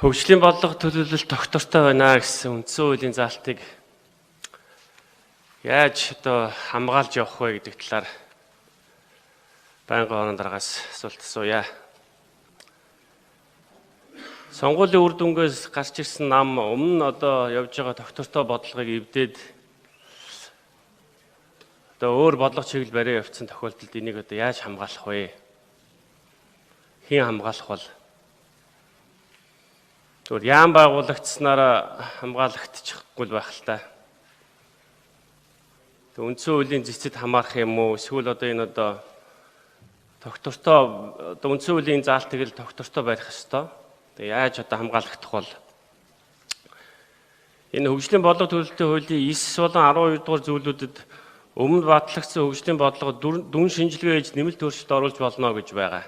Хөгжлийн бодлого төлөвлөлт тогтвортой байна гэсэн үндсэн хуулийн заалтыг яаж хамгаалж явах вэ гэдэг талаар байнгын орон дараагаас асуулт асууя. Сонгуулийн үр дүнгээс гарч ирсэн нам өмнө явж байгаа тогтвортой бодлогыг эвдээд өөр бодлого чиглэл бариа явцсан тохиолдолд энийг яаж хамгаалах вэ? Хэн хамгаалах бол? Зүгээр яам байгуулагдсанаар хамгаалагдчихгүй байх л та. Үндсэн хуулийн зэцэд хамаарах юм уу? Эсвэл энэ тогтвортой үндсэн хуулийн заалтыг л тогтвортой барих ёстой. Тэгээ яаж хамгаалагдах бол? Энэ хөгжлийн бодлого төлөвлөлтийн хуулийн 9 болон 12 дугаар зүйлүүдэд өмнө батлагдсан хөгжлийн бодлого дүн шинжилгээ хийж нэмэлт өөрчлөлт оруулж болно гэж байгаа.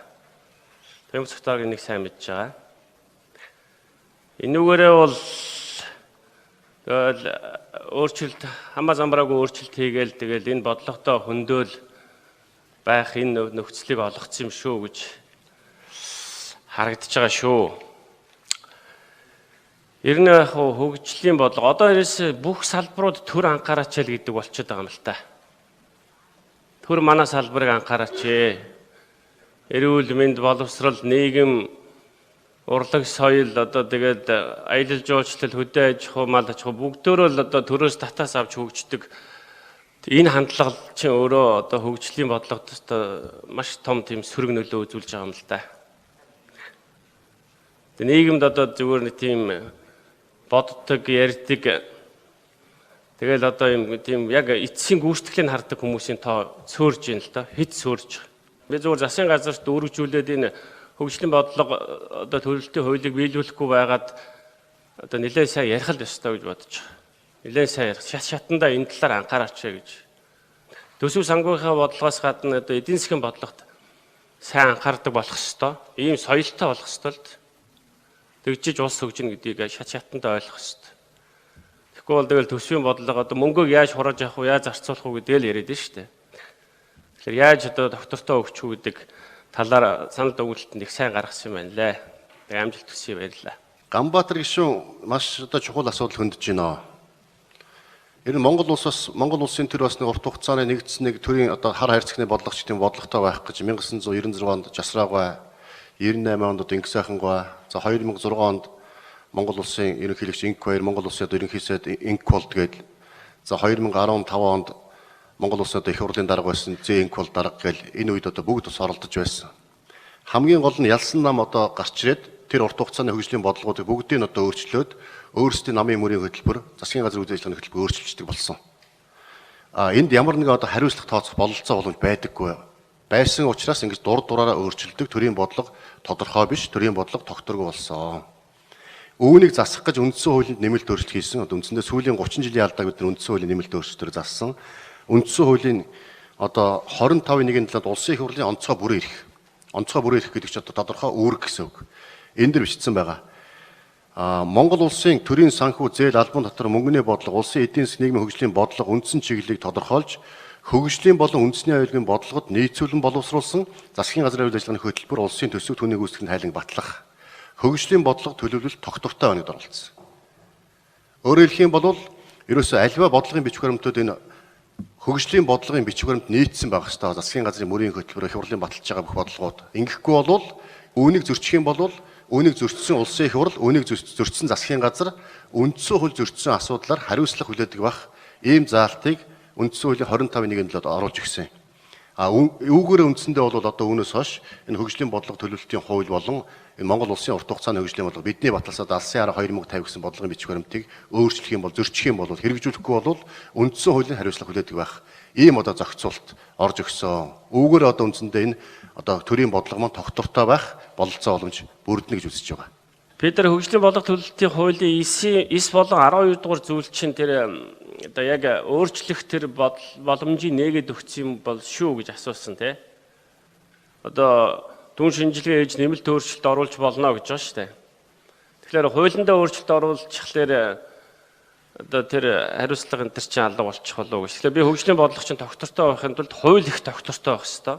Тэм цогцоог энийг сайн мэдж байгаа. Энүүгээрээ бол өөрчлөлт хамаа замбраагүй өөрчлөлт хийгээл тэгэл энэ бодлоготой хөндөөл байх энэ нөхцөлийг олгоцсон юм шүү гэж харагдаж байгаа шүү. Ер нь хөгжлийн бодлого одоо ерөөс бүх салбарууд төр анхаараач л гэдэг болчиход байгаа юм л та. Төр манай салбарыг анхаараач. Эрүүл мэнд, боловсрол, нийгэм, урлаг, соёл тэгээд аялал жуулчлал, хөдөө аж ахуй, мал аж ахуй бүгдөө л төрөөс татаас авч хөгждөг. Энэ хандлага чинь өөрөө хөгжлийн бодлогод маш том тийм сөрөг нөлөө үзүүлж байгаа юм л да. Нийгэмд зүгээр нэг тийм боддог, ярьдаг. Тэгэл юм тийм яг эцсийн гүйцэтгэлийг хардаг хүмүүсийн тоо цөөрж ийн л да. Хэд цөөрж. Би зүгээр засгийн газарт дүүргжүүлээд энэ хөгжлийн бодлого төлөвлөлтийн хуулийг биелүүлэхгүй байгаад нэлээд сайн ярих л ёстой гэж бодож байгаа. Нэлээд сайн ярих. Шатандаа энэ талаар анхаараач гэж. Төсөв санхүүгийн бодлогоос гадна эдийн засгийн бодлогот сайн анхаардаг болох ёстой. Ийм соёлтой болох ёстой л. Тэгжиж улс хөгжинэ гэдгийг шатандаа ойлгох ёстой. Тэгэхгүй бол тэгэл төсвийн бодлого мөнгөг яаж хурааж авах вэ, яаж зарцуулах вэ гэдээ л яриад нь шүү дээ. Тэгэхээр яаж доктортой өгч үү гэдэг талаар санал өгүүлэлтэнд их сайн гаргасан юм байна лээ. Тэгээ амжилт хүсье баярлалаа. Ганбаатар гишүүн маш чухал асуудал хөндөж байна. Ер нь Монгол улсын төр бас нэг урт хугацааны нэгдсэн нэг төрийн хар хайрцагны бодлогч тийм бодлоготой байх гэж 1996 онд Жасраагүй, 98 онд Инг сайхангой, за 2006 онд Монгол улсын ерөнхийлөгч Инк баяр Монгол улсын ерөнхий сайд Инк болд гээд за 2015 онд Монгол улсын их хурлын дарга байсан Зэнк бол дарга гэл энэ үед бүгд бас оролдож байсан. Хамгийн гол нь ялсан нам гарч ирээд тэр урт хугацааны хөгжлийн бодлогуудыг бүгдийг өөрчлөөд өөрсдийн намын мөрийн хөтөлбөр, засгийн газрын үйл ажиллагааны хөтөлбөр өөрчилждэг болсон. Энд ямар нэгэн хариуцлага тооцох бололцоо боломж байдаггүй. Байсан учраас ингэж дураараа өөрчилдөг төрийн бодлого тодорхой биш, төрийн бодлого тогтворгүй болсон. Үүнийг засах гэж үндсэн хуулинд нэмэлт өөрчлөлт хийсэн. Үндсэндээ сүүлийн 30 жилийн алдааг бид үндсэн хуулийн нэмэлт өөрчлөлтөөр зассан. Үндсэн хуулийн 25-ийн 1-ийн 7-нд улсын их хурлын онцгой бүрэн эрх. Онцгой бүрэн эрх гэдэг чинь тодорхой үүрэг гэсэн үг. Энд дэр бичсэн байгаа. Монгол улсын төрийн санхүү зээл албан дотор мөнгөний бодлого, улсын эдийн засгийн нийгмийн хөгжлийн бодлого үндсэн чиглэлийг тодорхойлж, хөгжлийн болон үндэсний аюулгын бодлогод нийцүүлэн боловсруулсан засгийн газрын үйл ажиллагааны хөтөлбөр улсын төсөв түүнийг үүсгэх нь хайлан батлах. Хөгжлийн бодлого төлөвлөлт тогтвортой байна гэдээ оролцсон. Өөрөөр хэлэх юм бол ерөөсөө альва бодлогын бичиг баримтууд энэ хөгжлийн бодлогын бичиг баримт нийцсэн байх ёстой. Засгийн газрын мөрийн хөтөлбөр их хурлын баталж байгаа бүх бодлогууд. Ингэхгүй бол үүнийг зөрчих юм бол үүнийг зөрчсөн улсын их хурл, үүнийг зөрчсөн засгийн газар үндсэн хууль зөрчсөн асуудлаар хариуцлага хүлээдэг байх ийм заалтыг үндсэн хуулийн 25-ийн 1-нд оруулж өгсөн. Үүгээр үндсэндээ бол үүнээс хойш энэ хөгжлийн бодлого төлөвлөлтийн хууль болон энэ Монгол улсын урт хугацааны хөгжлийн бодлого бидний баталсаад алсын хараа 2050 гэсэн бодлогын бичиг баримтыг өөрчлөх юм бол зөрчих юм бол хэрэгжүүлэхгүй бол үндсэн хуулийн хариуцлага хүлээдэг байх ийм зохицуулт орж өгсөн. Үүгээр үндсэндээ энэ төрийн бодлого маань тогтвортой байх бололцоо боломж бүрдэнэ гэж үзэж байгаа. Бид нар хөгжлийн бодлого төлөвлөлтийн хуулийн 9 болон 12 дугаар зүйл чинь тэр яг өөрчлөх тэр боломжийг нээгээд өгсөн юм бол шүү гэж асуусан тий. Дүн шинжилгээ хийж нэмэлт өөрчлөлт оруулж болно гэж байна шүү дээ. Тэгэхээр хуулиндаа өөрчлөлт оруулчихлаар тэр хариуцлага энэ чинь алга болчих болов уу гэж. Тэгэхээр би хөгжлийн бодлого чинь тогтвортой байхын тулд хууль их тогтвортой байх хэрэгтэй.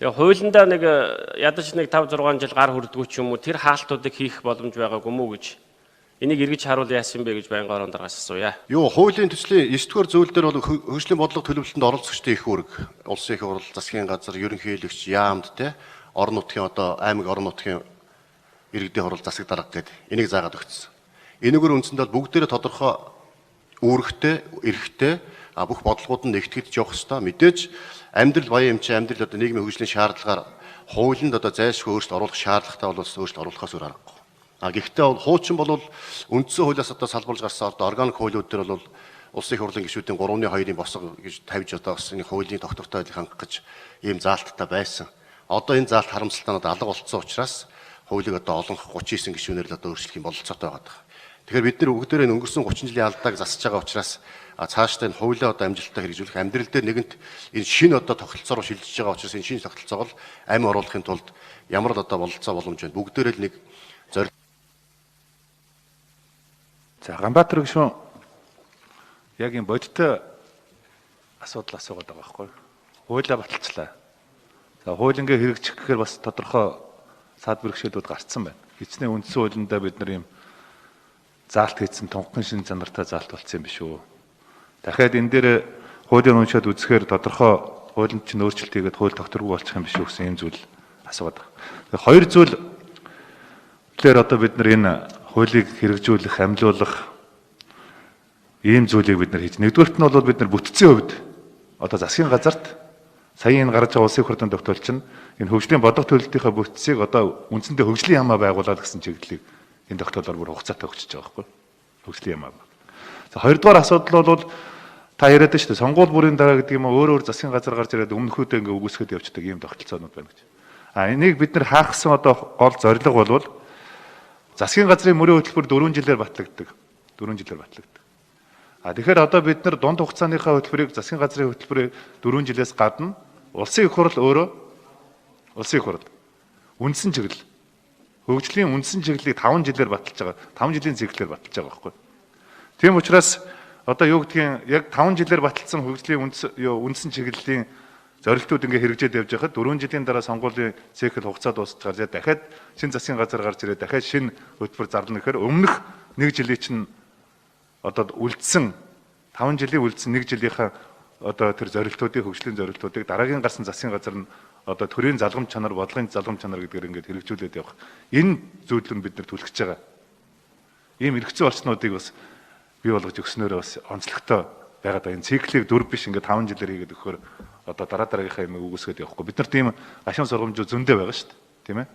Тэгээ хуулиндаа нэг ядаж нэг 5 6 жил гар хүрдэггүй ч юм уу тэр хаалтуудыг хийх боломж байгаагүй мүү гэж. Энийг эргэж харуул яасан бэ гэж байнга орон дараагаас асууя. Юу хуулийн төслийн 9-р зүйл дээр бол хөгжлийн бодлого төлөвлөлтөнд оролцогчдын их үүрэг, улсын их хурл, засгийн газар, ерөнхийлөгч, яамд те орон нутгийн одоо аймаг орон нутгийн иргэдийн хурл, засаг дарга гэдэг энийг заагаад өгсөн. Энэгээр үндсэндээ бүгдээрээ тодорхой үүрэгтэй, эрхтэй бүх бодлогууд нь нэгтгэж явах ёстой. Мэдээж амьдрал баян эмчийн амьдрал одоо нийгмийн хөгжлийн шаардлагаар хуулинд одоо зайлшгүй өөрчлөлт оруулах шаардлагатай бол өөрчлөлт оруулахаас өөр аргагүй. Гэхдээ бол хуучин бол үндсэн хуулиас одоо салбарлаж гарсан одоо органик хуулиуд дээр бол улсын их хурлын гишүүдийн 3/2-ын босго гэж тавьж одоо бас энэ хуулийн тогтвортой байдлыг хангах гэж ийм заалттай байсан. Одоо энэ заалт харамсалтай надад алга болцсон учраас хуулийг одоо олонх 39 гишүүнээр л одоо өөрчлөх юм бололцоотой байгаа. Тэгэхээр бид нар бүгдээрээ өнгөрсөн 30 жилийн алдааг засаж байгаа учраас цаашдаа энэ хуулиа одоо амжилттай хэрэгжүүлэх амьдрал дээр нэгэнт энэ шинэ одоо тогтолцоороо шилжиж байгаа учраас энэ шинэ тогтолцоог л амь оруулахын тулд ямар л одоо бололцоо боломж байна. Бүгдээрээ л нэг зорилго. За Ганбаатар гишүүн яг энэ бодиттой асуудал асуугаад байгаа байхгүй юу? Хуулиа баталчлаа. За хууль ингээ хэрэгжих гэхээр бас тодорхой саад бэрхшээлүүд гарцсан байна. Эцсийн үндсэн хуулиндаа бид нар ийм заалт хийсэн тунхаглан шин занартай заалт болсон юм биш үү? Дахиад энэ дээр хуулийг уншаад үзэхээр тодорхой хуулинд чинь өөрчлөлт хийгээд хууль тогтворгүй болчих юм биш үү гэсэн ийм зүйл асуугаад байгаа. Тэгэхээр хоёр зүйл тэгэхээр одоо бид нар энэ хуулийг хэрэгжүүлэх, амлиулах ийм зүйлийг бид нар хийж. Нэгдүгээрт нь бол бид нар бүтцийн хувьд одоо засгийн газарт сая энэ гарч байгаа улсын хурлын тогтоолч нь энэ хөгжлийн бодлого төлөлтийнхаа бүтцийг одоо үндсэндээ хөгжлийн яамаа байгуулаад гэсэн чиглэлийг энэ тогтоолоор бүр хугацаатай өгчөж байгаа байхгүй хөгжлийн яамаа. За хоёрдугаар асуудал бол та яриад шүү дээ сонгуул бүрийн дараа гэдэг юм өөр засгийн газар гарч ирээд өмнөхөдөө ингээ үгүйсгээд явцдаг ийм тогтолцоонууд байна гэж. Энийг бид нар хаахсан одоо гол зорилго бол засгийн газрын мөрийн хөтөлбөр 4 жилээр батлагддаг. 4 жилээр батлагддаг. Тэгэхээр одоо бид нар дунд хугацааныхаа хөтөлбөрийг засгийн газрын хөтөлбөрийг 4 жилээс гадна улсын их хурл өөрөө улсын их хурл үндсэн чиглэл хөгжлийн үндсэн чиглэлийг 5 жилээр баталж байгаа. 5 жилийн циклээр баталж байгаа байхгүй. Тийм учраас одоо юу гэдгийг яг 5 жилээр баталсан хөгжлийн үндсэн чиглэлийн зорилтууд ингээ хэрэгжээд явж байхад 4 жилийн дараа сонгуулийн цикл хугацаа дуусчихаар дахиад шинэ засгийн газар гарч ирээд дахиад шинэ хөтөлбөр зарлана гэхээр өмнөх 1 жилийн чинь одоо үлдсэн 5 жилийн үлдсэн 1 жилийнхаа одоо тэр зорилтуудыг хөгжлийн зорилтуудыг дараагийн гарсан засгийн газар нь одоо төрийн залгамж чанар, бодлогын залгамж чанар гэдгээр ингээд хэрэгжүүлээд явах. Энэ зүйлүүд бид нар түлхэж байгаа. Ийм эргэцүү орчнуудыг бас бий болгож өгснөөрөө бас онцлогтой байгаад байгаа. Энэ циклийг 4 биш ингээд 5 жилээр хийгээд өгөхөөр одоо дараагийнхаа юм үгүйсгээд явахгүй. Бид нар тийм гашуун сургамжууд зөндөө байгаа шүү дээ. Тийм ээ.